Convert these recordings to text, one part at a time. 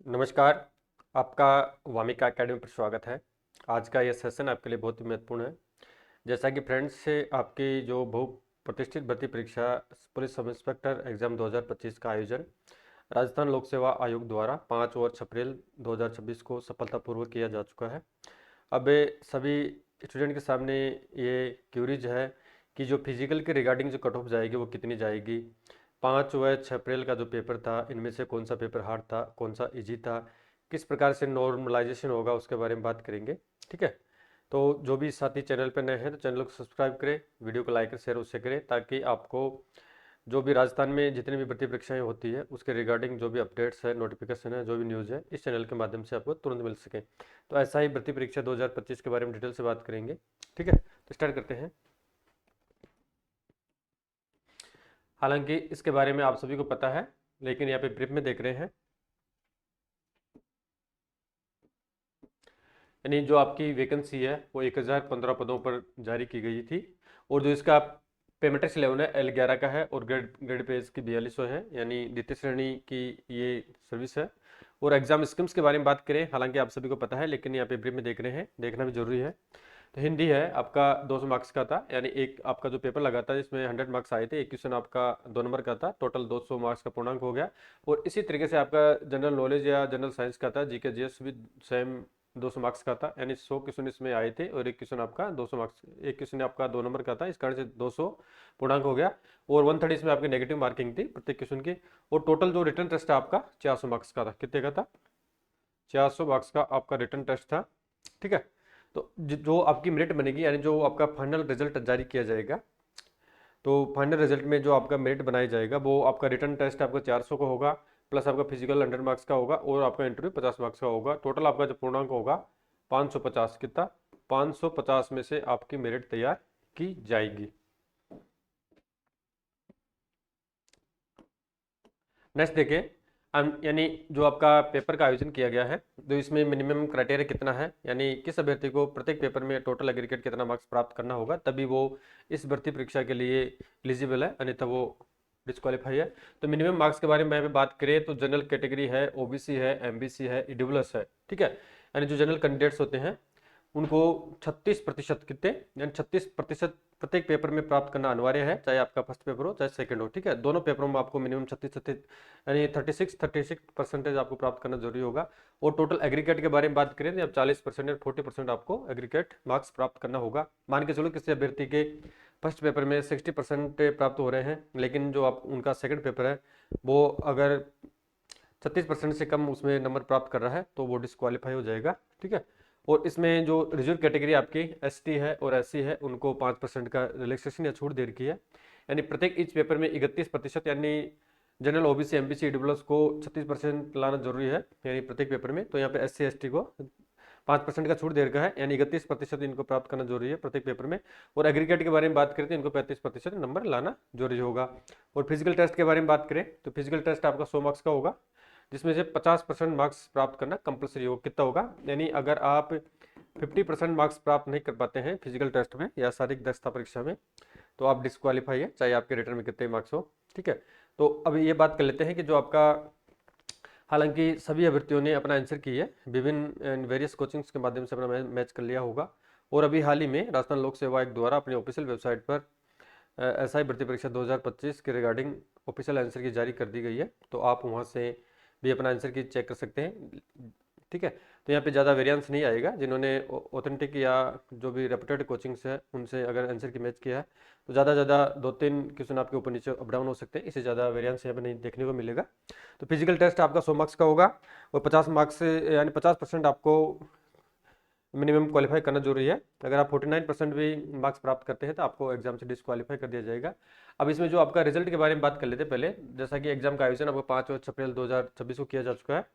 नमस्कार। आपका वामिका एकेडमी पर स्वागत है। आज का ये सेशन आपके लिए बहुत ही महत्वपूर्ण है। जैसा कि फ्रेंड्स से आपकी जो बहु प्रतिष्ठित भर्ती परीक्षा पुलिस सब इंस्पेक्टर एग्जाम 2025 का आयोजन राजस्थान लोक सेवा आयोग द्वारा 5 और 6 अप्रैल 2026 को सफलतापूर्वक किया जा चुका है। अब सभी स्टूडेंट के सामने ये क्यूरीज है कि जो फिजिकल के रिगार्डिंग जो कट ऑफ जाएगी वो कितनी जाएगी। 5 व 6 अप्रैल का जो पेपर था इनमें से कौन सा पेपर हार्ड था, कौन सा इजी था, किस प्रकार से नॉर्मलाइजेशन होगा उसके बारे में बात करेंगे। ठीक है, तो जो भी साथी चैनल पर नए हैं तो चैनल को सब्सक्राइब करें, वीडियो को लाइक और शेयर उससे करें ताकि आपको जो भी राजस्थान में जितनी भी भर्ती परीक्षाएं होती है उसके रिगार्डिंग जो भी अपडेट्स है, नोटिफिकेशन है, जो भी न्यूज़ है इस चैनल के माध्यम से आपको तुरंत मिल सके। तो ऐसा ही भर्ती परीक्षा 2025 के बारे में डिटेल से बात करेंगे। ठीक है, तो स्टार्ट करते हैं। हालांकि इसके बारे में आप सभी को पता है, लेकिन यहाँ पे ब्रीफ में देख रहे हैं। यानी जो आपकी वैकेंसी है वो 1015 पदों पर जारी की गई थी और जो इसका पेमेट्रिक्स 11 है L11 का है और ग्रेड ग्रेड पे इसकी 4200 है, यानी द्वितीय श्रेणी की ये सर्विस है। और एग्जाम स्कीम्स के बारे में बात करें, हालांकि आप सभी को पता है लेकिन यहाँ पे ब्रीफ में देख रहे हैं, देखना भी जरूरी है। तो हिंदी है आपका 200 मार्क्स का था, यानी एक आपका जो पेपर लगा था जिसमें 100 मार्क्स आए थे, एक क्वेश्चन आपका 2 नंबर का था, टोटल 200 मार्क्स का पूर्णांक हो गया। और इसी तरीके से आपका जनरल नॉलेज या जनरल साइंस का था, जीके जीएस भी सेम 200 मार्क्स का था, यानी 100 क्वेश्चन इसमें आए थे और एक क्वेश्चन आपका 200 मार्क्स, एक क्वेश्चन आपका 2 नंबर का था, इस कारण से 200 पूर्णांक हो गया। और 130 इसमें आपकी नेगेटिव मार्किंग थी प्रत्येक क्वेश्चन की। और टोटल जो रिटर्न टेस्ट है आपका 400 मार्क्स का था। कितने का था? 400 मार्क्स का आपका रिटर्न टेस्ट था। ठीक है, तो जो आपकी मेरिट बनेगी, यानी जो आपका फाइनल रिजल्ट जारी किया जाएगा, तो फाइनल रिजल्ट में जो आपका मेरिट बनाया जाएगा वो आपका रिटर्न टेस्ट आपका 400 का होगा, प्लस आपका फिजिकल 100 मार्क्स का होगा और आपका इंटरव्यू 50 मार्क्स का होगा। टोटल आपका जो पूर्णांक होगा 550। कितना? 550 में से आपकी मेरिट तैयार की जाएगी। नेक्स्ट देखिए, यानी जो आपका पेपर का आयोजन किया गया है तो इसमें मिनिमम क्राइटेरिया कितना है, यानी किस अभ्यर्थी को प्रत्येक पेपर में टोटल एग्रीगेट कितना मार्क्स प्राप्त करना होगा तभी वो इस भर्ती परीक्षा के लिए एलिजिबल है, अन्यथा वो डिस्क्वालीफाई है। तो मिनिमम मार्क्स के बारे में मैं बात करें तो जनरल कैटेगरी है, ओबीसी है, एमबीसी है, ईडब्ल्यूएस है। ठीक है, यानी जो जनरल कैंडिडेट्स होते हैं उनको 36%, कितने यानी 36% प्रत्येक पेपर में प्राप्त करना अनिवार्य है, चाहे आपका फर्स्ट पेपर हो चाहे सेकंड हो। ठीक है, दोनों पेपरों में आपको मिनिमम 36 यानी 36% आपको प्राप्त करना जरूरी होगा। और टोटल एग्रीगेट के बारे में बात करें तो अब 40% या 40% आपको एग्रीगेट मार्क्स प्राप्त करना होगा। मान के चलो किसी अभ्यर्थी के फर्स्ट पेपर में 60% प्राप्त हो रहे हैं, लेकिन जो आप उनका सेकंड पेपर है वो अगर 36% से कम उसमें नंबर प्राप्त कर रहा है तो वो डिस्क्वालीफाई हो जाएगा। ठीक है, और इसमें जो रिजर्व कैटेगरी आपकी एसटी है और एससी है उनको 5% का रिलैक्सेशन या छूट दे रखी है, यानी प्रत्येक इच पेपर में 31%, यानी जनरल ओबीसी एमबीसी ईडब्ल्यूएस को 36% लाना जरूरी है यानी प्रत्येक पेपर में। तो यहाँ पे एससी एसटी को 5% का छूट दे रखा है, यानी 31% इनको प्राप्त करना जरूरी है प्रत्येक पेपर में। और एग्रीगेट के बारे में बात करें तो इनको 35% नंबर लाना जरूरी होगा। और फिजिकल टेस्ट के बारे में बात करें तो फिजिकल टेस्ट आपका 100 मार्क्स का होगा, जिसमें से 50% मार्क्स प्राप्त करना कंपलसरी होगा। कितना होगा? यानी अगर आप 50% मार्क्स प्राप्त नहीं कर पाते हैं फिजिकल टेस्ट में या शारीरिक दक्षता परीक्षा में तो आप डिस्क्वालीफाई है, चाहे आपके रिटर्न में कितने मार्क्स हो। ठीक है, तो अभी ये बात कर लेते हैं कि जो आपका, हालांकि सभी अभ्यर्थियों ने अपना आंसर की है, विभिन्न वेरियस कोचिंग्स के माध्यम से अपना मैच कर लिया होगा। और अभी हाल ही में राजस्थान लोक सेवा आयोग द्वारा अपनी ऑफिशियल वेबसाइट पर एसआई भर्ती परीक्षा 2025 के रिगार्डिंग ऑफिशियल आंसर की जारी कर दी गई है, तो आप वहाँ से भी अपना आंसर की चेक कर सकते हैं। ठीक है, तो यहाँ पे ज़्यादा वेरिएंस नहीं आएगा। जिन्होंने ऑथेंटिक या जो भी रेपुटेड कोचिंग्स है उनसे अगर आंसर की मैच किया है तो ज़्यादा 2-3 क्वेश्चन आपके ऊपर नीचे अप डाउन हो सकते हैं, इससे ज़्यादा वेरिएंस यहाँ पे नहीं देखने को मिलेगा। तो फिजिकल टेस्ट आपका 100 मार्क्स का होगा और 50 मार्क्स से यानी 50% आपको मिनिमम क्वालिफाई करना जरूरी है। अगर आप 49% भी मार्क्स प्राप्त करते हैं तो आपको एग्जाम से डिस्क्वालीफाई कर दिया जाएगा। अब इसमें जो आपका रिजल्ट के बारे में बात कर लेते हैं पहले। जैसा कि एग्जाम का आयोजन आपको 5 और 6 अप्रैल 2026 को किया जा चुका है।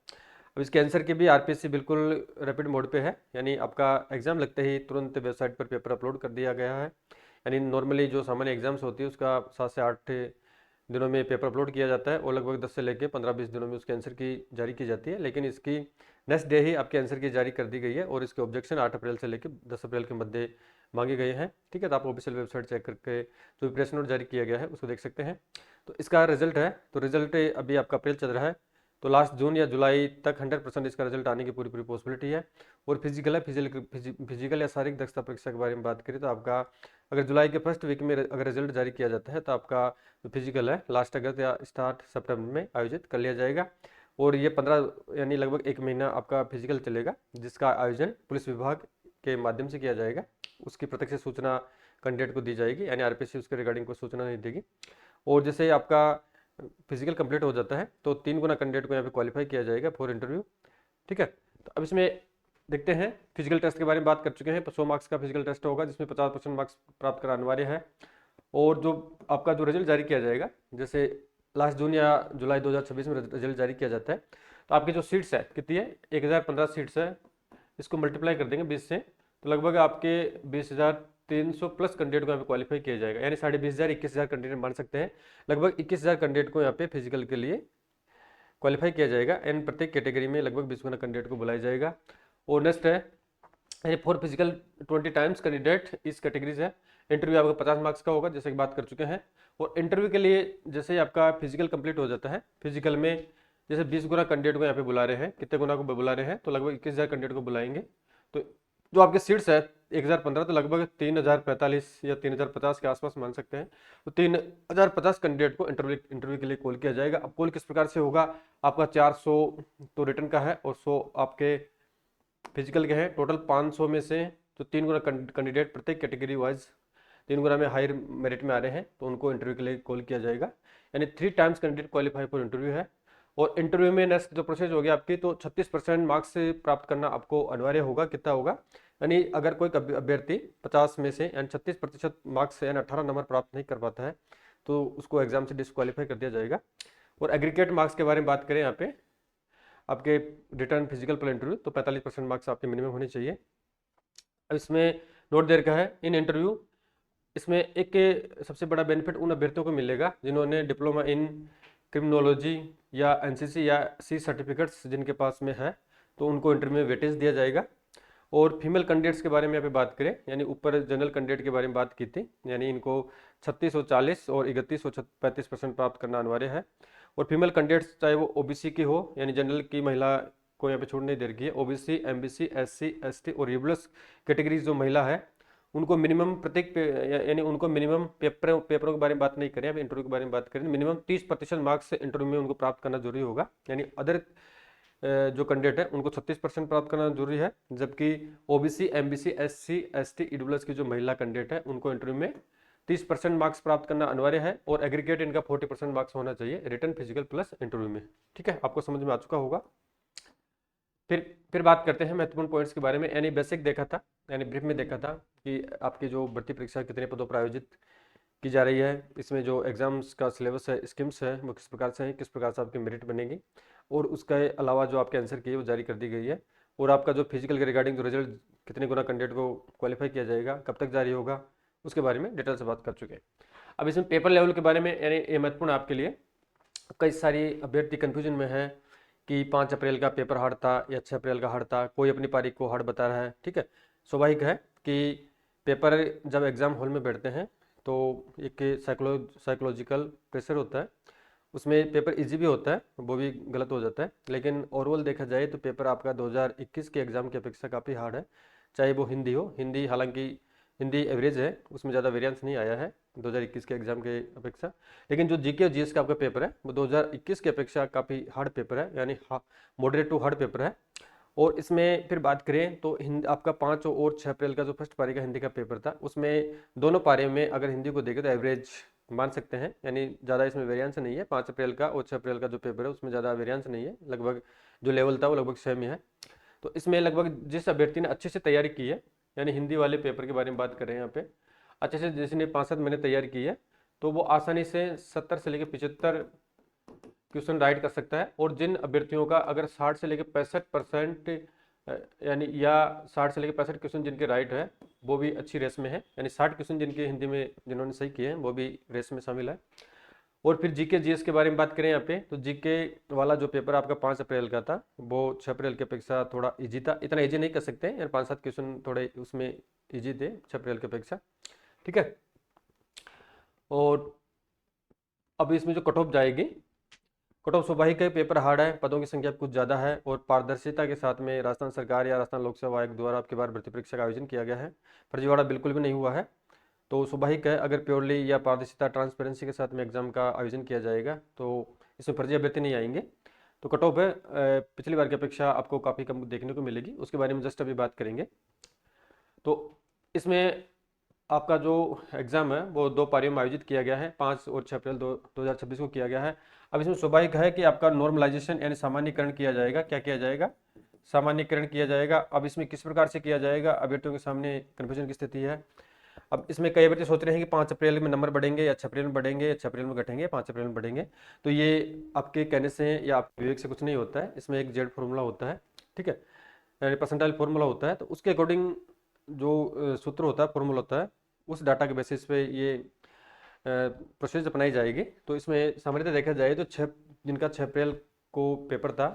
अब इसके आंसर की भी आरपीएससी बिल्कुल रैपिड मोड पे है, यानी आपका एग्जाम लगते ही तुरंत वेबसाइट पर पेपर अपलोड कर दिया गया है। यानी नॉर्मली जो सामान्य एग्जाम्स होती है उसका 7 से 8 दिनों में पेपर अपलोड किया जाता है और लगभग 10 से लेकर 15-20 दिनों में उसके आंसर की जारी की जाती है, लेकिन इसकी नेक्स्ट डे ही आपके आंसर की जारी कर दी गई है और इसके ऑब्जेक्शन 8 अप्रैल से लेकर 10 अप्रैल के मध्य मांगे गए हैं। ठीक है, तो आप ऑफिशियल वेबसाइट चेक करके जो प्रेस नोट जारी किया गया है उसको देख सकते हैं। तो इसका रिजल्ट है, तो रिजल्ट अभी आपका अप्रैल चल रहा है तो लास्ट जून या जुलाई तक 100% इसका रिजल्ट आने की पूरी पूरी पॉसिबिलिटी है। और फिजिकल है, फिजिकल या शारीरिक दक्षता परीक्षा के बारे में बात करें तो आपका अगर जुलाई के फर्स्ट वीक में अगर रिजल्ट जारी किया जाता है तो आपका जो फिजिकल है लास्ट अगस्त या स्टार्ट सितंबर में आयोजित कर लिया जाएगा। और ये 15 यानी लगभग 1 महीना आपका फिजिकल चलेगा, जिसका आयोजन पुलिस विभाग के माध्यम से किया जाएगा। उसकी प्रत्यक्ष सूचना कैंडिडेट को दी जाएगी, यानी आरपीसी उसके रिगार्डिंग कोई सूचना नहीं देगी। और जैसे आपका फिजिकल कंप्लीट हो जाता है तो 3 गुना कैंडिडेट को यहाँ पे क्वालिफाई किया जाएगा फॉर इंटरव्यू। ठीक है, तो अब इसमें देखते हैं फिजिकल टेस्ट के बारे में बात कर चुके हैं। 100 मार्क्स का फिजिकल टेस्ट होगा जिसमें 50% मार्क्स प्राप्त करना अनिवार्य है। और जो आपका जो रिजल्ट जारी किया जाएगा, जैसे लास्ट जून या जुलाई 2026 में रिजल्ट जारी किया जाता है, तो आपकी जो सीट्स है कितनी है, 1015 सीट्स है, इसको मल्टीप्लाई कर देंगे 20 से, तो लगभग आपके 20,300 प्लस कैंडिडेट को यहाँ पे क्वालिफाई किया जाएगा, यानी 20,500 21,000 कैंडिडेट मान सकते हैं। लगभग 21,000 कैंडिडेट को यहाँ पे फिजिकल के लिए क्वालिफाई किया जाएगा। एंड प्रत्येक कैटेगरी में लगभग 20 गुना कैंडिडेट को बुलाया जाएगा। और नेक्स्ट है फॉर फिजिकल 20 टाइम्स कैंडिडेट इस कैटेगरी से। इंटरव्यू आपका 50 मार्क्स का होगा, जैसे कि बात कर चुके हैं। और इंटरव्यू के लिए जैसे ही आपका फिजिकल कंप्लीट हो जाता है, फिजिकल में जैसे 20 गुना कैंडिडेट को यहाँ पे बुला रहे हैं, कितने गुना को बुला रहे हैं, तो लगभग 21,000 कैंडिडेट को बुलाएंगे। तो जो आपके सीट्स है 1015, तो लगभग 3045 या 3050 के आसपास मान सकते हैं। तो 3050 कैंडिडेट को इंटरव्यू के लिए कॉल किया जाएगा। अब कॉल किस प्रकार से होगा, आपका 400 तो रिटर्न का है और 100 आपके फिजिकल के हैं। टोटल 500 में से जो 3 गुना कैंडिडेट प्रत्येक कैटेगरी वाइज 3 गुना में हायर मेरिट में आ रहे हैं, तो उनको इंटरव्यू के लिए कॉल किया जाएगा। यानी 3 times candidate qualify for interview है। और इंटरव्यू में नेक्स्ट जो प्रोसेस होगी आपकी, तो 36% मार्क्स प्राप्त करना आपको अनिवार्य होगा। कितना होगा, यानी अगर कोई अभ्यर्थी 50 में से यानी 36% मार्क्स से यानी 18 नंबर प्राप्त नहीं कर पाता है, तो उसको एग्जाम से डिस्क्वालीफाई कर दिया जाएगा। और एग्रीगेट मार्क्स के बारे में बात करें यहाँ पे, आपके रिटर्न फिजिकल पर इंटरव्यू तो 45% मार्क्स आपके मिनिमम होने चाहिए। अब इसमें नोट देर का है इन इंटरव्यू, इसमें एक सबसे बड़ा बेनिफिट उन अभ्यर्थियों को मिलेगा जिन्होंने डिप्लोमा इन क्रिमिनोलॉजी या एनसीसी या सी सर्टिफिकेट्स जिनके पास में है, तो उनको इंटरव्यू में वेटेज दिया जाएगा। और फीमेल कैंडिडेट्स के बारे में यहाँ पे बात करें, यानी ऊपर जनरल कैंडिडेट के बारे में बात की थी, यानी इनको 3640 और 3135% प्राप्त करना अनिवार्य है। और फीमेल कैंडिडेट्स चाहे वो ओबीसी की हो, यानी जनरल की महिला को यहाँ पे छूट नहीं दे रखी है, ओबीसी एमबीसी एससी एसटी और ईडब्ल्यूएस कैटेगरीज जो महिला है, उनको मिनिमम प्रत्येक यानी उनको मिनिमम पेपरों के बारे में बात नहीं करें, अब इंटरव्यू के बारे में बात करें, मिनिमम 30% मार्क्स इंटरव्यू में उनको प्राप्त करना जरूरी होगा। यानी अदर जो कैंडिडेट है उनको 36% प्राप्त करना जरूरी है, जबकि OBC MBC SC ST EWS की जो महिला कैंडिडेट है उनको इंटरव्यू में 30% मार्क्स प्राप्त करना अनिवार्य है। और एग्रीगेट इनका 40% मार्क्स होना चाहिए रिटर्न फिजिकल प्लस इंटरव्यू में। ठीक है, आपको समझ में आ चुका होगा। फिर बात करते हैं महत्वपूर्ण पॉइंट्स के बारे में। यानी बेसिक देखा था, यानी ब्रीफ में देखा था कि आपकी जो भर्ती परीक्षा कितने पदों पर आयोजित की जा रही है, इसमें जो एग्जाम्स का सिलेबस है, स्कीम्स है, वो किस प्रकार से है, किस प्रकार से आपकी मेरिट बनेगी, और उसके अलावा जो आपके आंसर की है वो जारी कर दी गई है। और आपका जो फिजिकल के रिगार्डिंग जो रिजल्ट कितने गुना कैंडिडेट को क्वालिफाई किया जाएगा, कब तक जारी होगा, उसके बारे में डिटेल से बात कर चुके हैं। अब इसमें पेपर लेवल के बारे में, यानी ये महत्वपूर्ण आपके लिए, कई सारी अभ्यर्थी कन्फ्यूजन में है कि 5 अप्रैल का पेपर हार्ड था या 6 अप्रैल का हार्ड था, कोई अपनी पारी को हार्ड बता रहा है। ठीक है, स्वाभाविक है कि पेपर जब एग्ज़ाम हॉल में बैठते हैं तो एक साइकोलॉजिकल प्रेशर होता है, उसमें पेपर इजी भी होता है, वो भी गलत हो जाता है। लेकिन ओवरऑल देखा जाए तो पेपर आपका 2021 के एग्ज़ाम की अपेक्षा काफ़ी हार्ड है। चाहे वो हिंदी हो, हिंदी हालांकि हिंदी एवरेज है, उसमें ज़्यादा वेरिएंस नहीं आया है 2021 के एग्ज़ाम के अपेक्षा। लेकिन जो जीके और जीएस का आपका पेपर है वो 2021 की अपेक्षा काफ़ी हार्ड पेपर है, यानी मॉडरेट टू हार्ड पेपर है। और इसमें फिर बात करें तो आपका 5 और 6 अप्रैल का जो फर्स्ट पारी का हिंदी का पेपर था, उसमें दोनों पारे में अगर हिंदी को देखें तो एवरेज मान सकते हैं, यानी ज़्यादा इसमें वेरिएंस नहीं है। 5 अप्रैल का और 6 अप्रैल का जो पेपर है उसमें ज़्यादा वेरिएंस नहीं है, लगभग जो लेवल था वो लगभग सेम ही है। तो इसमें लगभग जिस अभ्यर्थी ने अच्छे से तैयारी की है, यानी हिंदी वाले पेपर के बारे में बात कर रहे हैं यहाँ पे, अच्छे से जिसने 5-7 महीने तैयारी की है, तो वो आसानी से 70 से लेकर 75 क्वेश्चन राइट कर सकता है। और जिन अभ्यर्थियों का अगर 60 से लेकर 65% यानी या 60 से लेकर 65 क्वेश्चन जिनके राइट है, वो भी अच्छी रेस में है, यानी 60 क्वेश्चन जिनके हिंदी में जिन्होंने सही किए हैं वो भी रेस में शामिल है। और फिर जीके जीएस के बारे में बात करें यहाँ पे, तो जीके वाला जो पेपर आपका 5 अप्रैल का था वो 6 अप्रैल की अपेक्षा थोड़ा इजी था, इतना इजी नहीं कर सकते हैं, यानी 5-7 क्वेश्चन थोड़े उसमें इजी थे 6 अप्रैल की अपेक्षा। ठीक है, और अब इसमें जो कट ऑफ जाएगी कट ऑफ स्वाभाविक है, पेपर हार्ड है, पदों की संख्या कुछ ज़्यादा है और पारदर्शिता के साथ में राजस्थान सरकार या राजस्थान लोक सेवा आयोग द्वारा आपकी बार भर्ती परीक्षा का आयोजन किया गया है। फर्जीवाड़ा बिल्कुल भी नहीं हुआ है, तो स्वाभाविक है। अगर प्योरली या पारदर्शिता ट्रांसपेरेंसी के साथ में एग्जाम का आयोजन किया जाएगा तो इसमें फर्जी अभ्यर्थी नहीं आएंगे। तो कट ऑफ है पिछली बार की अपेक्षा आपको काफ़ी कम देखने को मिलेगी, उसके बारे में जस्ट अभी बात करेंगे। तो इसमें आपका जो एग्ज़ाम है वो 2 पारियों में आयोजित किया गया है, 5 और 6 अप्रैल 2026 को किया गया है। अब इसमें स्वाभाविक है कि आपका नॉर्मलाइजेशन यानी सामान्यीकरण किया जाएगा। क्या किया जाएगा? सामान्यीकरण किया जाएगा। अब इसमें किस प्रकार से किया जाएगा, अभ्यर्थियों के सामने कन्फ्यूजन की स्थिति है। अब इसमें कई अभ्यर्थी सोच रहे हैं कि 5 अप्रैल में नंबर बढ़ेंगे या 6 अप्रैल में बढ़ेंगे या 6 अप्रैल में घटेंगे, 5 अप्रैल में बढ़ेंगे। तो ये आपके कहने से या आपके विवेक से कुछ नहीं होता है। इसमें एक जेड फॉर्मूला होता है, ठीक है, यानी परसेंटाइल फॉर्मूला होता है। तो उसके अकॉर्डिंग जो सूत्र होता है, फॉर्मूला होता है, उस डाटा के बेसिस पे ये प्रोसेस अपनाई जाएगी। तो इसमें सामान्यतः देखा जाए तो जिनका 6 अप्रैल को पेपर था,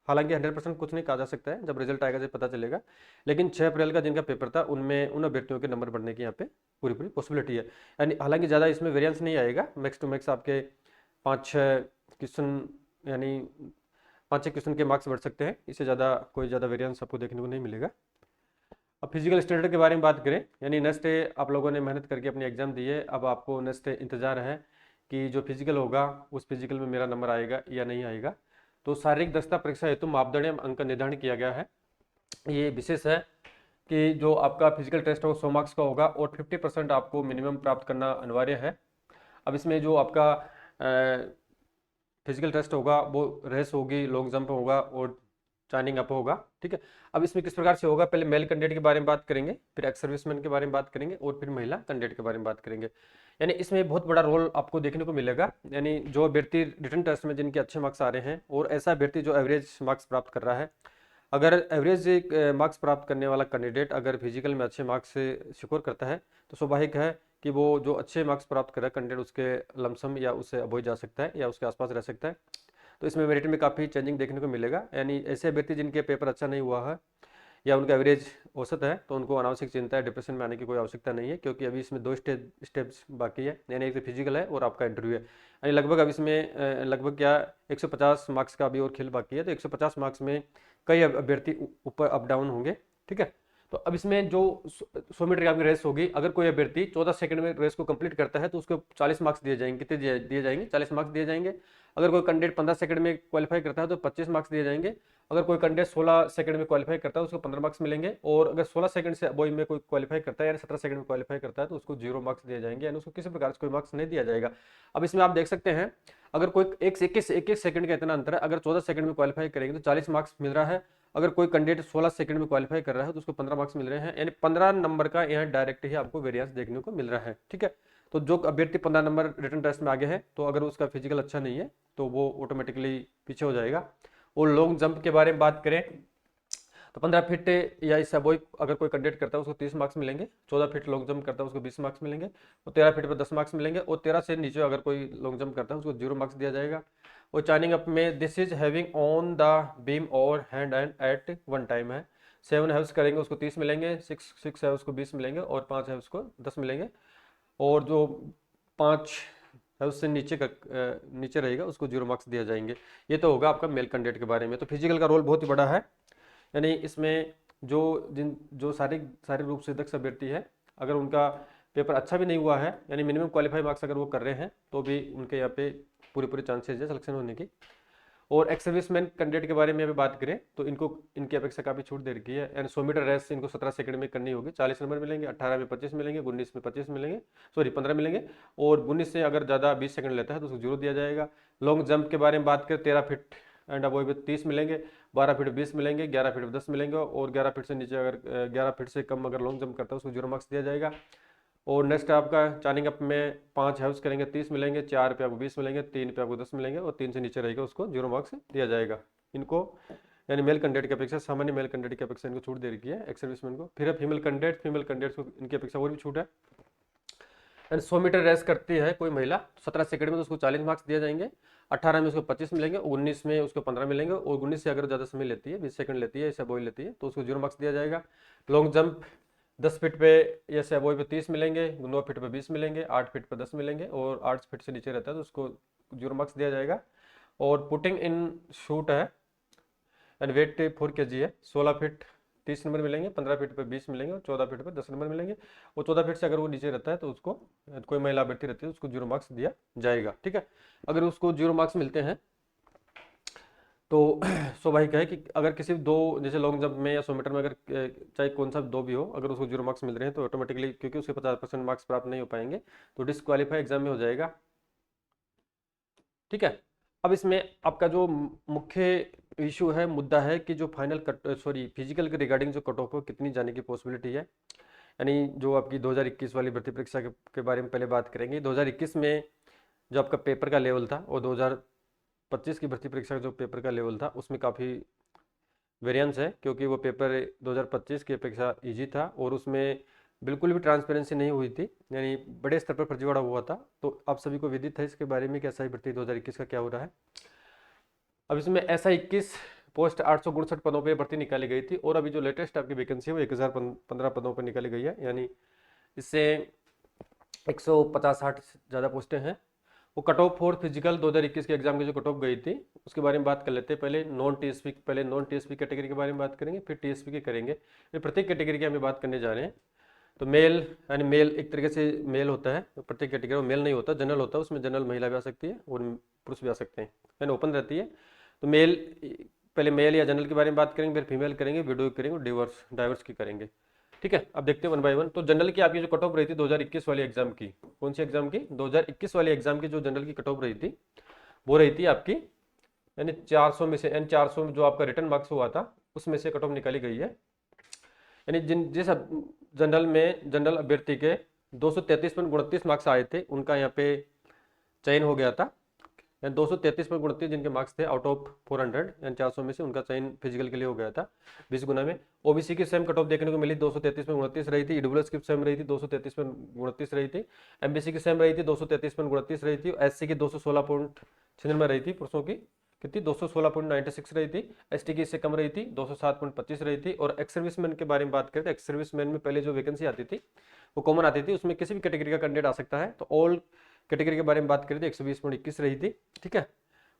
हालांकि 100% कुछ नहीं कहा जा सकता है, जब रिजल्ट आएगा जब पता चलेगा, लेकिन 6 अप्रैल का जिनका पेपर था उनमें उन अभ्यर्थियों के नंबर बढ़ने की यहाँ पे पूरी पूरी पॉसिबिलिटी है। यानी हालांकि ज़्यादा इसमें वेरिएंस नहीं आएगा, मैक्स टू मैक्स आपके 5-6 क्वेश्चन यानी 5-6 क्वेश्चन के मार्क्स बढ़ सकते हैं, इससे ज़्यादा कोई ज़्यादा वेरिएंस आपको देखने को नहीं मिलेगा। अब फिजिकल स्टैंडर्ड के बारे में बात करें, यानी नेक्स्ट डे आप लोगों ने मेहनत करके अपनी एग्जाम दी है, अब आपको नेक्स्ट डे इंतजार है कि जो फिजिकल होगा उस फिजिकल में मेरा नंबर आएगा या नहीं आएगा। तो शारीरिक दक्षता परीक्षा हेतु मापदंड एवं अंक का निर्धारण किया गया है। ये विशेष है कि जो आपका फिजिकल टेस्ट होगा 100 मार्क्स का होगा और 50% आपको मिनिमम प्राप्त करना अनिवार्य है। अब इसमें जो आपका फिजिकल टेस्ट होगा वो रेस होगी, लॉन्ग जंप होगा और चाइनिंग अप होगा, ठीक है। अब इसमें किस प्रकार से होगा, पहले मेल कैंडिडेट के बारे में बात करेंगे, फिर एक्स सर्विसमैन के बारे में बात करेंगे और फिर महिला कैंडिडेट के बारे में बात करेंगे। यानी इसमें बहुत बड़ा रोल आपको देखने को मिलेगा। यानी जो अभ्यर्थी रिटन टेस्ट में जिनके अच्छे मार्क्स आ रहे हैं और ऐसा अभ्यर्थी जो एवरेज मार्क्स प्राप्त कर रहा है, अगर एवरेज मार्क्स प्राप्त करने वाला कैंडिडेट अगर फिजिकल में अच्छे मार्क्स से सिक्योर करता है तो स्वाभाविक है कि वो जो अच्छे मार्क्स प्राप्त कर रहा है कैंडिडेट उसके लमसम या उससे अवॉइड जा सकता है या उसके आसपास रह सकता है। तो इसमें मेरिट में काफ़ी चेंजिंग देखने को मिलेगा। यानी ऐसे अभ्यर्थी जिनके पेपर अच्छा नहीं हुआ है या उनका एवरेज औसत है तो उनको अनावश्यक चिंता है, डिप्रेशन में आने की कोई आवश्यकता नहीं है, क्योंकि अभी इसमें 2 स्टेप्स बाकी है। यानी एक तो फिजिकल है और आपका इंटरव्यू है। यानी लगभग अब इसमें लगभग क्या 150 मार्क्स का अभी और खेल बाकी है। तो 150 मार्क्स में कई अभ्यर्थी ऊपर अप डाउन होंगे, ठीक है। तो अब इसमें जो 100 मीटर की रेस होगी, अगर कोई अभ्यर्थी 14 सेकंड में रेस को कंप्लीट करता है तो उसको 40 मार्क्स दिए जाएंगे। कितने दिए जाएंगे? 40 मार्क्स दिए जाएंगे। अगर कोई कैंडिडेट 15 सेकंड में क्वालिफाई करता है तो 25 मार्क्स दिए जाएंगे। अगर कोई कैंडिडेट 16 सेकंड में क्वालिफाई करता है तो उसको 15 मार्क्स मिलेंगे। और अगर 16 सेकंड से अबोव में कोई क्वालिफाई करता है यानी 17 सेकंड में क्वालिफाई करता है तो उसको 0 मार्क्स दिए जाएंगे, यानी उसको किसी प्रकार से कोई मार्क्स नहीं दिया जाएगा। अब इसमें आप देख सकते हैं, अगर कोई एक सेकंड का इतना अंतर है, अगर 14 सेकंड में क्वालिफाई करेंगे तो 40 मार्क्स मिल रहा है। अगर कोई कैंडिडेट 16 सेकंड में क्वालिफाई कर रहा है तो उसको 15 मार्क्स मिल रहे हैं, यानी 15 नंबर का यहाँ डायरेक्ट ही आपको वेरिएंस देखने को मिल रहा है, ठीक है। तो जो अभ्यर्थी 15 नंबर रिटन टेस्ट में आगे है तो अगर उसका फिजिकल अच्छा नहीं है तो वो ऑटोमेटिकली पीछे हो जाएगा। और लॉन्ग जंप के बारे में बात करें तो 15 फीट या इससे अबोव अगर कोई कैंडिडेट करता है उसको 30 मार्क्स मिलेंगे। 14 फीट लॉन्ग जंप करता है उसको 20 मार्क्स मिलेंगे और 13 फीट पर 10 मार्क्स मिलेंगे। और 13 से नीचे अगर कोई लॉन्ग जंप करता है उसको 0 मार्क्स दिया जाएगा। और चाइनिंग अप में this is having on the beam और hand and at one time है। 7 है करेंगे उसको 30 मिलेंगे, 6 है उसको 20 मिलेंगे और 5 है उसको 10 मिलेंगे। और जो 5 है उससे नीचे रहेगा उसको 0 मार्क्स दिया जाएंगे। ये तो होगा आपका मेल कैंडिडेट के बारे में। तो फिजिकल का रोल बहुत ही बड़ा है। यानी इसमें जो शारीरिक रूप से दक्ष अभ्यर्थी है, अगर उनका पेपर अच्छा भी नहीं हुआ है यानी मिनिमम क्वालिफाई मार्क्स अगर वो कर रहे हैं तो भी उनके यहाँ पे पूरे चांसेस है सिलेक्शन होने की। और एक्स सर्विसमैन कैंडिडेट के बारे में अभी बात करें तो इनकी अपेक्षा काफ़ी छूट दे रखी है। यानी 100 मीटर रेस इनको 17 सेकंड में करनी होगी, 40 नंबर मिलेंगे, 18 में 25 मिलेंगे, 19 में 25 मिलेंगे, सॉरी 15 मिलेंगे। और 19 से अगर ज़्यादा 20 सेकंड लेता है तो उसको 0 दिया जाएगा। लॉन्ग जंप के बारे में बात करें 13 फीट एंड अबोव 30 मिलेंगे, 12 फीट 20 मिलेंगे, 11 फीट 10 मिलेंगे। और 11 फीट से नीचे अगर 11 फीट से कम अगर लॉन्ग जंप करता है उसको 0 मार्क्स दिया जाएगा। और नेक्स्ट आपका चाइनिंग अप में 5 हाउस करेंगे 30 मिलेंगे, 4 पे आपको 20 मिलेंगे, 3 पे आपको 10 मिलेंगे और 3 से नीचे रहेगा उसको 0 मार्क्स दिया जाएगा। इनको यानी मेल कैंडिडेट की अपेक्षा सामान्य मेल कैंडिडेट की अपेक्षा इनको छूट दे रखी है एक्स सर्विसमैन को। फिर फीमेल कैंडिडेट को इनकी अपेक्षा और भी छूट है। एंड 100 मीटर रेस करती है कोई महिला 17 सेकंड में तो उसको 40 मार्क्स दिए जाएंगे, 18 में उसको 25 मिलेंगे, 19 में उसको 15 मिलेंगे। और 19 से अगर ज़्यादा समय लेती है 20 सेकंड लेती है, इससे अबोव लेती है तो उसको 0 मार्क्स दिया जाएगा। लॉन्ग जंप 10 फीट पे या से अबोव पे 30 मिलेंगे, 9 फीट पे 20 मिलेंगे, 8 फीट पे 10 मिलेंगे और 8 फीट से नीचे रहता है तो उसको 0 मार्क्स दिया जाएगा। और पुटिंग इन शूट है एंड वेट 4 kg है। 16 फीट 30 नंबर मिलेंगे, 15 फीट पे 20 मिलेंगे और 14 फीट पे 10 नंबर मिलेंगे। वो 14 फीट से अगर वो नीचे रहता है तो उसको, कोई महिला अभ्यर्थी रहती है उसको 0 मार्क्स दिया जाएगा। ठीक है, अगर उसको 0 मार्क्स मिलते हैं तो स्वाभाविक है कि अगर किसी दो, जैसे लॉन्ग जंप में या 100 मीटर में अगर चाहे कौन सा दो भी हो, अगर उसको 0 मार्क्स मिल रहे हैं तो ऑटोमेटिकली, क्योंकि उसके 50% मार्क्स प्राप्त नहीं हो पाएंगे, तो डिस्क्वालीफाई एग्जाम में हो जाएगा। ठीक है, अब इसमें आपका जो मुख्य इशू है, मुद्दा है कि जो फाइनल कट, सॉरी, फिजिकल के रिगार्डिंग जो कट ऑफ हो कितनी जाने की पॉसिबिलिटी है। यानी जो आपकी 2021 वाली भर्ती परीक्षा के बारे में पहले बात करेंगे। 2021 में जो आपका पेपर का लेवल था और 2025 की भर्ती परीक्षा का जो पेपर का लेवल था उसमें काफ़ी वेरिएंस है, क्योंकि वो पेपर 2025 की अपेक्षा इजी था और उसमें बिल्कुल भी ट्रांसपेरेंसी नहीं हुई थी, यानी बड़े स्तर पर फर्जीवाड़ा हुआ था। तो आप सभी को विदित है इसके बारे में कि एसआई भर्ती 2021 का क्या हो रहा है। अब इसमें एसआई 21 पोस्ट 859 पदों पर भर्ती निकाली गई थी और अभी जो लेटेस्ट आपकी वैकेंसी है वो 1015 पदों पर निकाली गई है, यानी इससे 150-60 ज़्यादा पोस्टें हैं। वो कट ऑफ फॉर फिजिकल 2021 के एग्जाम की जो कट ऑफ गई थी उसके बारे में बात कर लेते हैं। पहले नॉन टीएसपी कैटेगरी के बारे में बात करेंगे, फिर टीएसपी के करेंगे। फिर प्रत्येक कैटेगरी की हमें बात करने जा रहे हैं। तो मेल, यानी मेल एक तरीके से मेल होता है, प्रत्येक कैटेगरी में मेल नहीं होता, जनरल होता है, उसमें जनरल महिला भी आ सकती है और पुरुष भी आ सकते हैं, यानी ओपन रहती है। तो मेल, पहले मेल या जनरल के बारे में बात करेंगे, फिर फीमेल करेंगे, विडो करेंगे और डाइवर्स की करेंगे। ठीक है, अब देखते हैं वन बाय वन। तो जनरल की आपकी जो कट ऑफ रही थी 2021 वाली एग्जाम की, कौन सी एग्जाम की, 2021 वाली एग्जाम की जो जनरल की कट ऑफ रही थी वो रही थी आपकी, यानी 400 में से, यानी 400 में जो आपका रिटर्न मार्क्स हुआ था उसमें से कट ऑफ निकाली गई है। यानी जिस जनरल अभ्यर्थी के 233.29 मार्क्स आए थे उनका यहाँ पे चयन हो गया था। 233.29 जिनके मार्क्स थे आउट ऑफ 400, यानी 400 में से उनका चयन फिजिकल के लिए हो गया था 20 गुना में। ओबीसी की सेम कट ऑफ देखने को मिली, 233.29 रही थी। ईडब्ल्यूएस की सेम रही थी, 233.29 रही थी। एमबीसी की सेम रही थी, 233.29 रही थी। एससी की 216.96 रही थी, पुरुषों की कितनी, 216.96 रही थी। एसटी की इससे कम रही थी, 207.25 रही थी। और एक्स सर्विसमैन के बारे में बात करें तो एक्स सर्विसमैन में पहले जो वैकेंसी आती थी वो कॉमन आती थी, उसमें किसी भी कैटेगरी का कैंडिडेट आ सकता है। तो ऑल कैटेगरी के बारे में बात करें तो 120.21 रही थी। ठीक है,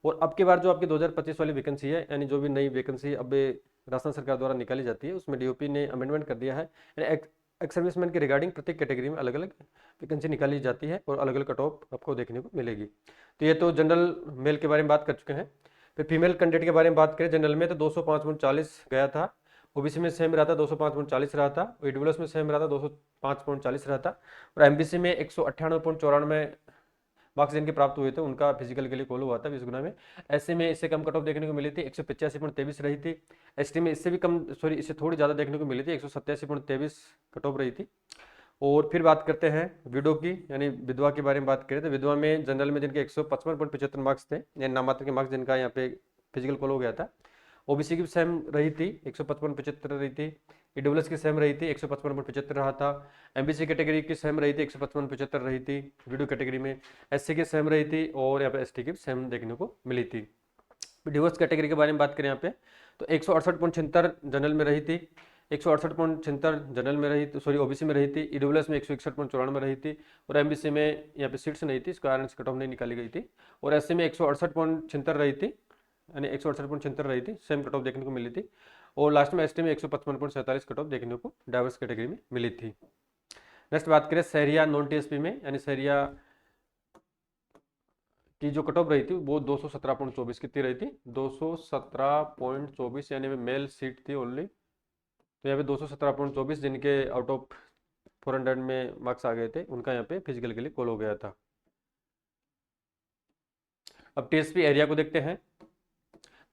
और अब की बार जो आपकी 2025 वाली वैकेंसी है, यानी जो भी नई वैकेंसी अब राजस्थान सरकार द्वारा निकाली जाती है उसमें डीओपी ने अमेंडमेंट कर दिया है। एक्स सर्विसमैन के रिगार्डिंग प्रत्येक कैटेगरी में अलग अलग वैकेंसी निकाली जाती है और अलग अलग कट ऑफ आपको देखने को मिलेगी। तो ये तो जनरल मेल के बारे में बात कर चुके हैं। फिर फीमेल कैंडिडेट के बारे में बात करें, जनरल में तो 205.40 गया था, ओबीसी में सेम रहा था 205.40 रहा था, ईडब्ल्यूएस में सेम रहा था 205.40 रहा था, और एमबीसी में 198.94 मार्क्स जिनके प्राप्त हुए थे उनका फिजिकल के लिए कॉल हुआ था 20 गुना में। ऐसे में इससे कम कट ऑफ देखने को मिली थी, 185.23 रही थी। एसटी में इससे भी कम, सॉरी, इससे थोड़ी ज़्यादा देखने को मिली थी, 187.23 कट ऑफ रही थी। और फिर बात करते हैं विडो की, यानी विधवा के बारे में बात करें तो विधवा में जनरल में जिनके 155.75 मार्क्स थे, यानी नामात्र के मार्क्स जिनका यहाँ पे फिजिकल कॉल हो गया था। ओबीसी की सेम रही थी, 155.75 रही थी। ईडब्ल्यूएस की सेम रही थी, 155.75 रहा था। एमबीसी कैटेगरी की सेम रही थी, 155.75 रही थी वीडियो कैटेगरी में। एससी की सेम रही थी और यहाँ पे एसटी की सेम देखने को मिली थी। डिवोर्स कैटेगरी के बारे में बात करें यहाँ पे तो 168.76 जनरल में रही थी, 168.76 जनरल में रही थी, सॉरी ओबीसी में रही थी। ईडब्ल्यूएस में 161.94 रही थी और एमबीसी में यहाँ पे सीट्स नहीं थी, इस कारण से कट ऑफ नहीं निकाली गई थी। और एससी में 168.76 रही थी, यानी 168.76 रही थी, सेम कट ऑफ देखने को मिली थी। और लास्ट में एसटी में 155.47 कट ऑफ देखने को डाइवर्स कैटेगरी में मिली थी। नेक्स्ट बात करें सहरिया नॉन टीएसपी में, यानी सहरिया की जो कट ऑफ रही थी वो 217.24 कितनी रही थी, 217.24, यानी मेल सीट थी ओनली। तो यहाँ पे 217.24 जिनके आउट ऑफ 400 में मार्क्स आ गए थे उनका यहाँ पे फिजिकल के लिए कॉल हो गया था। अब टीएसपी एरिया को देखते हैं।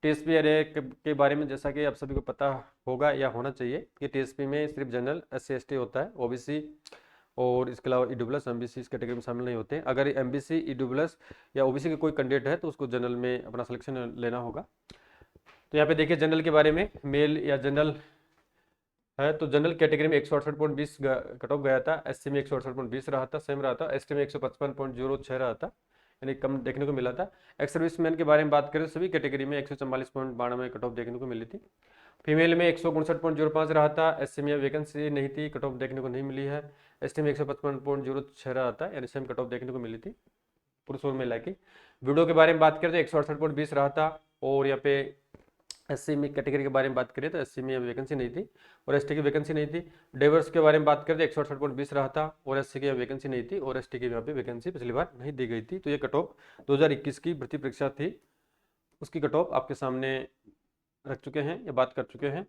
टीएसपी एरिया के बारे में जैसा कि आप सभी को पता होगा या होना चाहिए कि टीएसपी में सिर्फ जनरल एससी एसटी होता है, ओबीसी और इसके अलावा ईडब्ल्यूएस एमबीसी इस कैटेगरी में शामिल नहीं होते। अगर एमबीसी ईडब्ल्यूएस या ओबीसी के कोई कैंडिडेट है तो उसको जनरल में अपना सिलेक्शन लेना होगा। तो यहाँ पे देखिए जनरल के बारे में, मेल या जनरल है तो जनरल कैटेगरी में 168.20 कट ऑफ गया था। एससी में 168.20 रहा था, सेम रहा था। एसटी में 155.06 रहा था, यानी कम देखने को मिला था। एक्स सर्विसमैन के बारे में बात करें तो सभी कैटेगरी में 144.92 कट ऑफ देखने को मिली थी। फीमेल में 159.05 रहा था। एससी में वैकेंसी नहीं थी, कट ऑफ देखने को नहीं मिली है। एसटी में 155.06 रहा था, यानी सेम कट ऑफ देखने को मिली थी। पुरुष और महिला की। वीडियो के बारे में बात करें तो 168.20 रहा था, और यहाँ पे एससी में कैटेगरी के बारे में बात करें तो एससी में वैकेंसी नहीं थी और एसटी की वैकेंसी नहीं थी। डाइवर्स के बारे में बात करें तो 168.20 रहा था और एससी की वैकेंसी नहीं थी और एसटी की यहाँ पे वैकेंसी पिछली बार नहीं दी गई थी। तो ये कट ऑफ 2021 की भर्ती परीक्षा थी, उसकी कट ऑफ आपके सामने रख चुके हैं या बात कर चुके हैं।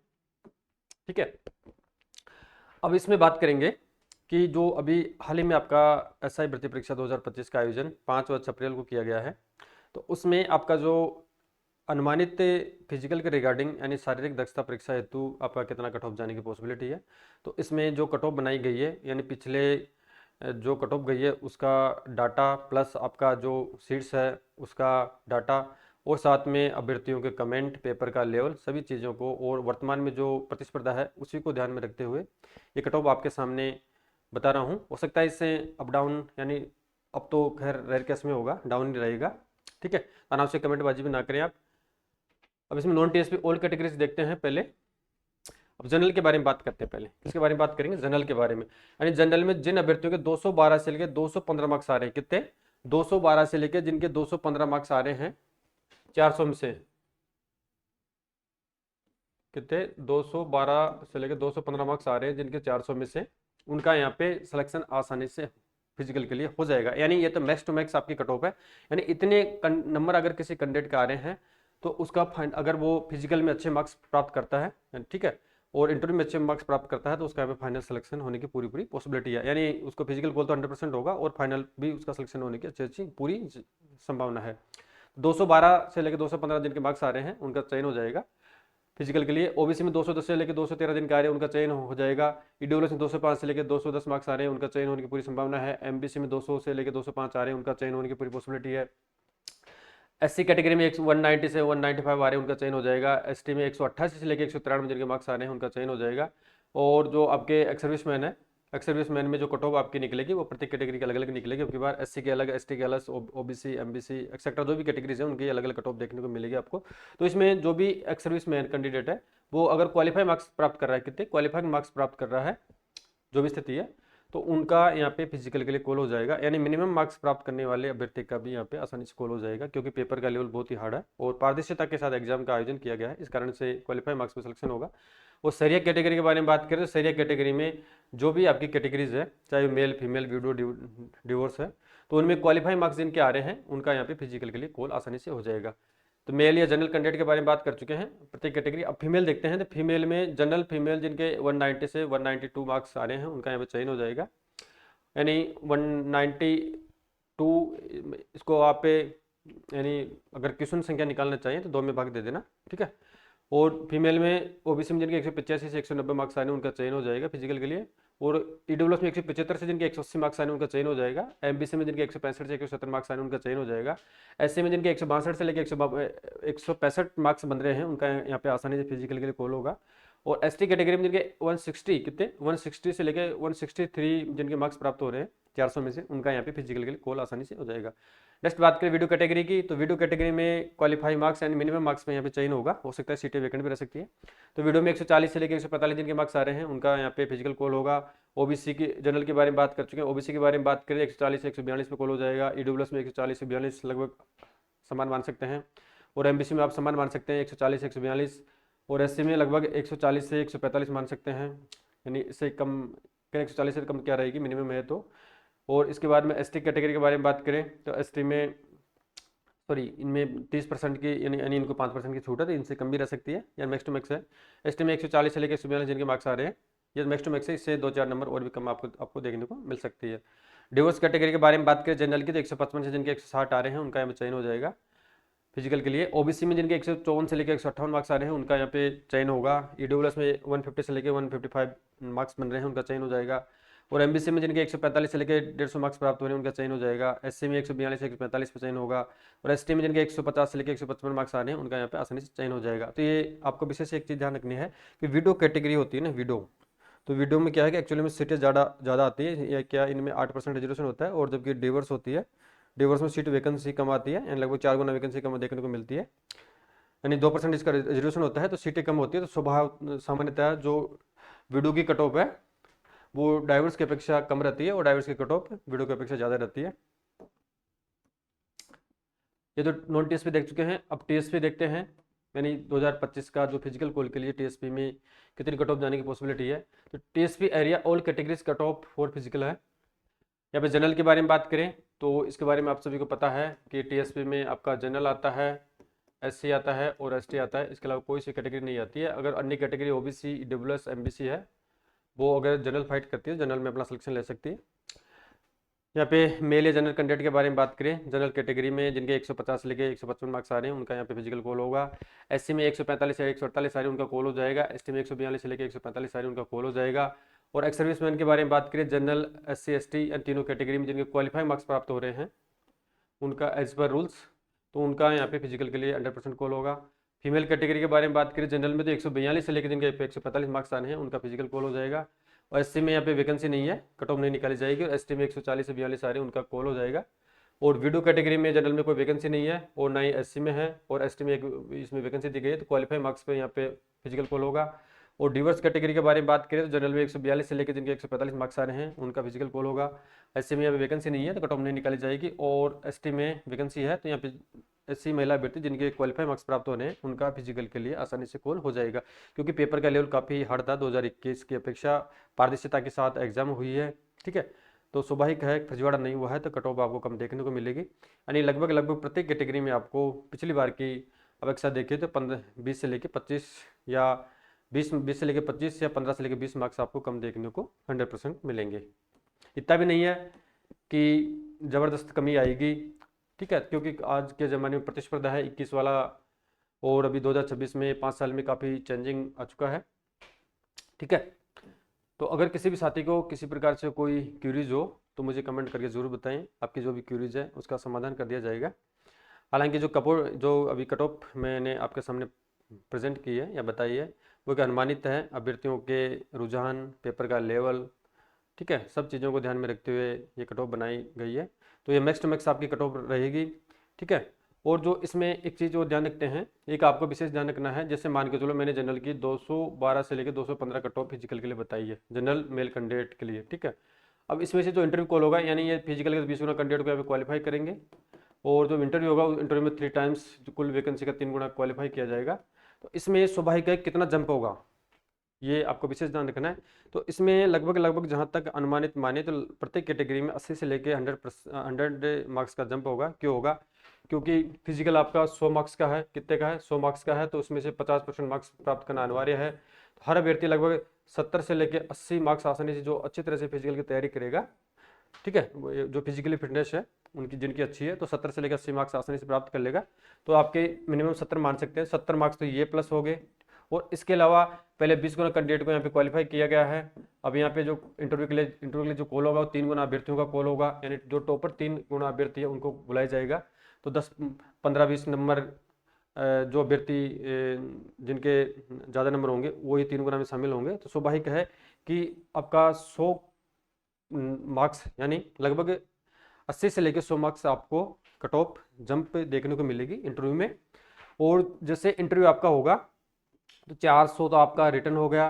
ठीक है, अब इसमें बात करेंगे कि जो अभी हाल ही में आपका एसआई भर्ती परीक्षा 2025 का आयोजन 5 व 6 अप्रैल को किया गया है, तो उसमें आपका जो अनुमानित फिजिकल के रिगार्डिंग यानी शारीरिक दक्षता परीक्षा हेतु आपका कितना कट ऑफ जाने की पॉसिबिलिटी है। तो इसमें जो कट ऑफ बनाई गई है यानी पिछले जो कट ऑफ गई है उसका डाटा प्लस आपका जो सीट्स है उसका डाटा और साथ में अभ्यर्थियों के कमेंट, पेपर का लेवल, सभी चीज़ों को और वर्तमान में जो प्रतिस्पर्धा है उसी को ध्यान में रखते हुए ये कट ऑफ आपके सामने बता रहा हूँ। हो सकता है इससे अप डाउन, यानी अब तो खैर रेयर केस में होगा, डाउन नहीं रहेगा। ठीक है, अनावश्यक कमेंटबाजी भी ना करें आप। अब इसमें नॉन टीएसपी ऑल कैटेगरीज देखते हैं पहले। अब जनरल के बारे में बात करते हैं, पहले किसके बारे में बात करेंगे, जनरल के बारे में। यानी जनरल में जिन अभ्यर्थियों के 212 से लेकर 215 मार्क्स आ रहे हैं, कितने 212 से लेकर जिनके 215 मार्क्स आ रहे हैं 400 में से, कितने 212 से लेकर 215 मार्क्स आ रहे हैं जिनके 400 में से, उनका यहाँ पे सिलेक्शन आसानी से फिजिकल के लिए हो जाएगा। यानी ये तो मैक्स टू मैक्स आपकी कट ऑफ है, यानी इतने नंबर अगर किसी कैंडिडेट का आ रहे हैं तो उसका अगर वो फिजिकल में अच्छे मार्क्स प्राप्त करता है, ठीक है, और इंटरव्यू में अच्छे मार्क्स प्राप्त करता है तो उसका यहाँ पे फाइनल सिलेक्शन होने की पूरी पूरी पॉसिबिलिटी है। यानी उसको फिजिकल गोल तो 100% होगा और फाइनल भी उसका सिलेक्शन होने की अच्छी अच्छी पूरी संभावना है। 212 से लेकर 215 जिनके मार्क्स आ रहे हैं उनका चयन हो जाएगा फिजिकल के लिए। ओबीसी में 210 से लेकर 213 दिन का आ रहे हैं उनका चयन हो जाएगा। ईडब्ल्यूएस में 205 से लेकर 210 मार्क्स आ रहे हैं उनका चयन होने की पूरी संभावना है। एमबीसी में 200 से लेकर 205 आ रहे हैं उनका चयन होने की पूरी पॉसिबिलिटी है। एससी कैटेगरी में 190 से 195 आ रहे हैं उनका चयन हो जाएगा। एसटी में 188 से लेकर 193 जिनके मार्क्स आ रहे हैं उनका चयन हो जाएगा। और जो आपके एक्स सर्विसमैन है, एक्स सर्विसमैन में जो कट ऑफ आपकी निकलेगी वो प्रत्येक कैटेगरी की अलग अलग निकलेगी। अब की बार एससी के अलग, एसटी के अलग, ओबीसी, एमबीसी एक्सेट्रा जो भी कैटेगरीज है उनकी अलग अलग कट ऑफ देखने को मिलेगी आपको। तो इसमें जो भी एक्स सर्विसमैन कैंडिडेट है वो अगर क्वालिफाई मार्क्स प्राप्त कर रहा है, कितने क्वालिफाइंग मार्क्स प्राप्त कर रहा है, जो भी स्थिति है, तो उनका यहाँ पे फिजिकल के लिए कॉल हो जाएगा। यानी मिनिमम मार्क्स प्राप्त करने वाले अभ्यर्थी का भी यहाँ पे आसानी से कॉल हो जाएगा, क्योंकि पेपर का लेवल बहुत ही हार्ड है और पारदर्शिता के साथ एग्जाम का आयोजन किया गया है, इस कारण से क्वालिफाई मार्क्स में सिलेक्शन होगा। और सरिया कैटेगरी के बारे में बात करें तो सरिया कैटेगरी में जो भी आपकी कैटेगरीज है, चाहे मेल फीमेल विडो डिवोर्स है, तो उनमें क्वालिफाई मार्क्स जिनके आ रहे हैं उनका यहाँ पे फिजिकल के लिए कॉल आसानी से हो जाएगा। तो मेल या जनरल कैंडिडेट के बारे में बात कर चुके हैं प्रत्येक कैटेगरी। अब फीमेल देखते हैं, तो फीमेल में जनरल फीमेल जिनके 190 से 192 मार्क्स आ रहे हैं उनका यहाँ पे चयन हो जाएगा। यानी 192 इसको आप पे, यानी अगर क्वेश्चन संख्या निकालना चाहिए तो 2 में भाग दे देना, ठीक है। और फीमेल में ओबीसी में जिनके 185 से 190 मार्क्स आने उनका चयन हो जाएगा फिजिकल के लिए। और ईडब्ल्यूएस में 175 से जिनके 180 मार्क्स आने उनका चयन हो जाएगा। एमबीसी में जिनके 165 से 170 मार्क्स आने उनका चयन हो जाएगा। एससी में जिनके 162 से लेकर 165 मार्क्स बन रहे हैं उनका यहाँ पे आसानी से फिजिकल के लिए कॉल होगा। और एसटी कैटेगरी में जिनके 160 कितने 160 से लेकर 163 जिनके मार्क्स प्राप्त हो रहे हैं 400 में से, उनका यहाँ पे फिजिकल के लिए कॉल आसानी से हो जाएगा। नेक्स्ट बात करें वीडियो कैटेगरी की, तो वीडियो कैटेगरी में क्वालिफाई मार्क्स यानी मिनिमम मार्क्स में यहाँ पे चयन होगा। हो सकता है सीटें वैकेंट भी रह सकती है। तो वीडियो में 140 से लेकर 145 जिनके मार्क्स आ रहे हैं उनका यहाँ पे फिजिकल कॉल होगा। ओबीसी की जनरल के बारे में बात कर चुके हैं। ओबीसी के बारे में बात करें 140 से 142 पे कॉल हो जाएगा। ईडब्ल्यूएस में 140 से 42 लगभग समान मान सकते हैं। और एमबीसी में आप समान मान सकते हैं 140 से 142। और एससी में लगभग 140 से 145 मान सकते हैं, यानी इससे कम, 140 से कम क्या रहेगी मिनिमम है तो। और इसके बाद में एसटी कैटेगरी के बारे में बात करें तो एसटी में इनमें 30% की यानी इनको 5% की छूट है, तो इनसे कम भी रह सकती है, या मैक्स टू मैक्स है। एसटी में 140 से लेकर 142 जिनके मार्क्स आ रहे हैं ये मैक्स टू मैक्स है, इससे 2-4 नंबर और भी कम आपको देखने को मिल सकती है। डिवोर्स कैटेगरी के बारे में बात करें जनरल की, तो 155 से जिनके 160 आ रहे हैं उनका यहाँ पे चयन हो जाएगा फिजिकल के लिए। ओबीसी में जिनके 154 से लेकर 158 मार्क्स आ रहे हैं उनका यहाँ पे चयन होगा। ईडब्ल्यूएस में 150 से लेकर 155 मार्क्स बन रहे हैं उनका चयन हो जाएगा। और एमबीसी में जिनके 145 से लेकर 150 मार्क्स प्राप्त हो रहे हैं उनका चयन हो जाएगा। एससी में 142 से 145 पे चयन होगा। और एसटी में जिनके 150 से लेकर 155 मार्क्स आ रहे हैं उनका यहाँ पे आसानी से चयन हो जाएगा। तो ये आपको विशेष एक चीज़ ध्यान रखनी है कि वीडियो कैटेगरी होती है ना, वीडियो, तो वीडियो में क्या है कि एक्चुअली में सीटें ज़्यादा आती है, या क्या इनमें 8% रिजर्वेशन होता है। और जबकि डिवर्स होती है, डिवर्स में सीट वैकेंसी कम आती है, यानी लगभग 4 गुना वैकेंसी कम देखने को मिलती है, यानी 2% इसका रिजर्वेशन होता है तो सीटें कम होती है। तो स्वभाव सामान्यतः जो वीडियो की कट ऑफ है वो डाइवर्स की अपेक्षा कम रहती है और डाइवर्स की कट ऑफ वीडियो की अपेक्षा ज़्यादा रहती है। ये तो नॉन टीएसपी देख चुके हैं। अब टीएसपी देखते हैं, यानी 2025 का जो फिजिकल कोल के लिए टीएसपी में कितनी कट ऑफ जाने की पॉसिबिलिटी है। तो TSP area all categories cut off for physical है। यहाँ पे जनरल के बारे में बात करें तो इसके बारे में आप सभी को पता है कि टीएसपी में आपका जनरल आता है, एससी आता है और एसटी आता है। इसके अलावा कोई सी कैटेगरी नहीं आती है। अगर अन्य कैटेगरी ओबीसी, ईडब्ल्यूएस, एमबीसी है, वो अगर जनरल फाइट करती है, जनरल में अपना सिलेक्शन ले सकती है। यहाँ पे मेल या जनरल कैंडिडेट के बारे में बात करें, जनरल कैटेगरी में जिनके 150 से लेके 155 मार्क्स आ रहे हैं उनका यहाँ पे फिजिकल कॉल होगा। एससी में 145 या 148 आ रहे हैं उनका कॉल हो जाएगा। एसटी में 142 से लेके 145 आ रहे हैं उनका कॉल हो जाएगा। और एक्स सर्विसमैन के बारे में बात करें, जनरल, एससी, एसटी या तीनों कैटेगरी में जिनके क्वालिफाइंग मार्क्स प्राप्त हो रहे हैं उनका एज पर रूल्स, तो उनका यहाँ पे फिजिकल के लिए 100% कॉल होगा। फीमेल कैटेगरी के बारे में बात करें, जनरल में तो 142 से लेकर जिनके 145 मार्क्स आने हैं उनका फिजिकल कॉल हो जाएगा। और एससी में यहाँ पे वैकेंसी नहीं है, कट ऑफ नहीं निकाली जाएगी। और एसटी में 140 से 42 आ रहे हैं उनका कॉल हो जाएगा। और वीडो कैटेगरी में जनरल में कोई वैकेंसी नहीं है और ना ही एससी में है, और एसटी में एक इसमें वैकेंसी दी गई है, तो क्वालिफाई मार्क्स पे यहाँ पे फिजिकल कॉल होगा। और डिवर्स कैटेगरी के बारे में बात करें तो जनरल में 142 से लेकर जिनके 145 मार्क्स आ रहे हैं उनका फिजिकल कॉल होगा। एससी में यहाँ पे वैकेंसी नहीं है तो कट ऑफ नहीं निकाली जाएगी। और एसटी में वैकेंसी है तो यहाँ पे एससी महिला अभ्यर्थी जिनके क्वालिफाई मार्क्स प्राप्त होने हैं उनका फिजिकल के लिए आसानी से कॉल हो जाएगा। क्योंकि पेपर का लेवल काफ़ी हार्ड था, 2021 की अपेक्षा पारदर्शिता के साथ एग्जाम हुई है, ठीक है। तो स्वाभाविक है, फर्जीवाड़ा नहीं हुआ है तो कट ऑफ आपको कम देखने को मिलेगी। यानी लगभग प्रत्येक कैटेगरी में आपको पिछली बार की अपेक्षा देखिए तो 20 से लेकर 25 या 20 से लेकर 25 या 15 से लेकर 20 मार्क्स आपको कम देखने को 100% मिलेंगे। इतना भी नहीं है कि ज़बरदस्त कमी आएगी, ठीक है, क्योंकि आज के ज़माने में प्रतिस्पर्धा है 21 वाला, और अभी 2026 में 5 साल में काफ़ी चेंजिंग आ चुका है, ठीक है। तो अगर किसी भी साथी को किसी प्रकार से कोई क्यूरीज हो तो मुझे कमेंट करके ज़रूर बताएं, आपकी जो भी क्यूरीज है उसका समाधान कर दिया जाएगा। हालांकि जो अभी कट ऑफ मैंने आपके सामने प्रेजेंट की है या बताई है वो क्या अनुमानित है, अभ्यर्थियों के रुझान, पेपर का लेवल, ठीक है, सब चीज़ों को ध्यान में रखते हुए ये कट ऑफ बनाई गई है। तो ये मैक्स टू मैक्स आपकी कट ऑफ रहेगी, ठीक है। और जो इसमें एक चीज़ जो ध्यान रखते हैं, एक आपको विशेष ध्यान रखना है, जैसे मान के चलो मैंने जनरल की 212 से लेकर 215 कट ऑफ फिजिकल के लिए बताई है, जनरल मेल कैंडिडेट के लिए, ठीक है। अब इसमें से जो इंटरव्यू कॉल होगा, यानी ये फिजिकल के 20 गुना कैंडिडेट को यहाँ पे क्वालिफाई करेंगे, और जो इंटरव्यू होगा उस इंटरव्यू में 3 टाइम्स कुल वैकेंसी का 3 गुना क्वालिफाई किया जाएगा। तो इसमें स्वाभाविक है कितना जंप होगा ये आपको विशेष ध्यान रखना है। तो इसमें लगभग जहाँ तक अनुमानित माने तो प्रत्येक कैटेगरी में 80 से लेके 100 मार्क्स का जंप होगा। क्यों होगा? क्योंकि फिजिकल आपका 100 मार्क्स का है, कितने का है? 100 मार्क्स का है, तो उसमें से 50% मार्क्स प्राप्त करना अनिवार्य है। तो हर अभ्यर्थी लगभग 70 से लेके 80 मार्क्स आसानी से, जो अच्छी तरह से फिजिकल की तैयारी करेगा, ठीक है, जो फिजिकली फिटनेस है उनकी जिनकी अच्छी है, तो 70 से लेकर 80 मार्क्स आसानी से प्राप्त कर लेगा। तो आपके मिनिमम 70 मान सकते हैं, 70 मार्क्स तो ये प्लस हो गए। और इसके अलावा पहले 20 गुना कैंडिडेट को यहाँ पे क्वालिफाई किया गया है। अब यहाँ पे जो इंटरव्यू के लिए जो कॉल होगा वो 3 गुना अभ्यर्थियों का कॉल होगा, यानी जो टॉपर 3 गुना अभ्यर्थी है उनको बुलाया जाएगा। तो 10, 15, 20 नंबर जो अभ्यर्थी जिनके ज़्यादा नंबर होंगे वो ही 3 गुना में शामिल होंगे। तो स्वाभाविक है कि आपका 100 मार्क्स यानी लगभग 80 से लेकर 100 मार्क्स आपको कट ऑफ जंप देखने को मिलेगी इंटरव्यू में। और जैसे इंटरव्यू आपका होगा तो 400 तो आपका रिटर्न हो गया,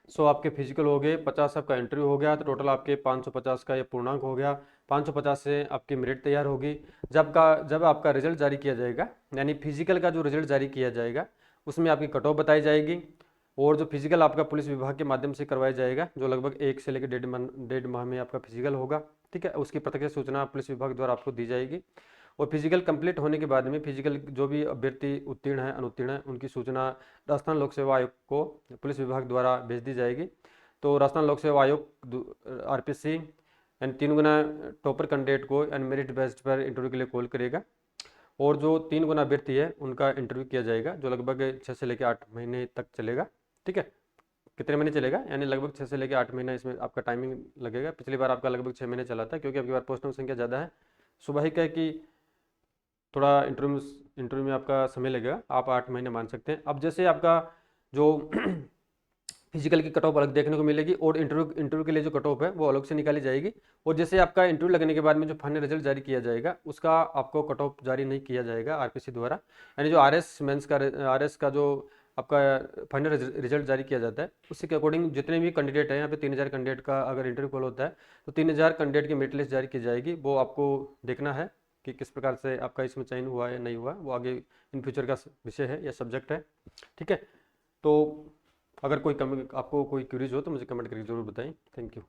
100 आपके फिजिकल हो गए, 50 आपका इंटरव्यू हो गया, तो टोटल आपके 550 का ये पूर्णांक हो गया। 550 से आपकी मेरिट तैयार होगी। जब आपका रिजल्ट जारी किया जाएगा, यानी फिजिकल का जो रिजल्ट जारी किया जाएगा उसमें आपकी कट ऑफ बताई जाएगी। और जो फिजिकल आपका पुलिस विभाग के माध्यम से करवाया जाएगा, जो लगभग 1 से लेकर 1.5 माह में आपका फिजिकल होगा, ठीक है, उसकी प्रत्यक्ष सूचना पुलिस विभाग द्वारा आपको दी जाएगी। और फिजिकल कंप्लीट होने के बाद में फिजिकल जो भी अभ्यर्थी उत्तीर्ण है, अनुत्तीर्ण है, उनकी सूचना राजस्थान लोक सेवा आयोग को पुलिस विभाग द्वारा भेज दी जाएगी। तो राजस्थान लोक सेवा आयोग आरपीसी यानी 3 गुना टॉपर कैंडिडेट को यानी मेरिट बेस्ड पर इंटरव्यू के लिए कॉल करेगा। और जो 3 गुना अभ्यर्थी है उनका इंटरव्यू किया जाएगा, जो लगभग 6 से लेकर 8 महीने तक चलेगा, ठीक है। कितने महीने चलेगा? यानी लगभग 6 से लेकर 8 महीना इसमें आपका टाइमिंग लगेगा। पिछली बार आपका लगभग 6 महीने चला था, क्योंकि अबकी बार पोस्टों की संख्या ज़्यादा है। स्वाभाविक है कि थोड़ा इंटरव्यू में आपका समय लगेगा, आप 8 महीने मान सकते हैं। अब जैसे आपका जो फिजिकल की कट ऑफ अलग देखने को मिलेगी और इंटरव्यू के लिए जो कट ऑफ है वो अलग से निकाली जाएगी। और जैसे आपका इंटरव्यू लगने के बाद में जो फाइनल रिजल्ट जारी किया जाएगा उसका आपको कट ऑफ जारी नहीं किया जाएगा आरपीसी द्वारा। यानी जो आरएस का जो आपका फाइनल रिजल्ट जारी किया जाता है उसी के अकॉर्डिंग जितने भी कैंडिडेट हैं, यहाँ पे 3000 कैंडिडेट का अगर इंटरव्यू कॉल होता है तो 3000 कैंडिडेट की मेरिट लिस्ट जारी की जाएगी, वो आपको देखना है। कि किस प्रकार से आपका इसमें चयन हुआ है या नहीं हुआ, वो आगे इन फ्यूचर का विषय है या सब्जेक्ट है। ठीक है, तो अगर कोई आपको कोई क्वेरीज हो तो मुझे कमेंट करके जरूर बताएं। Thank you.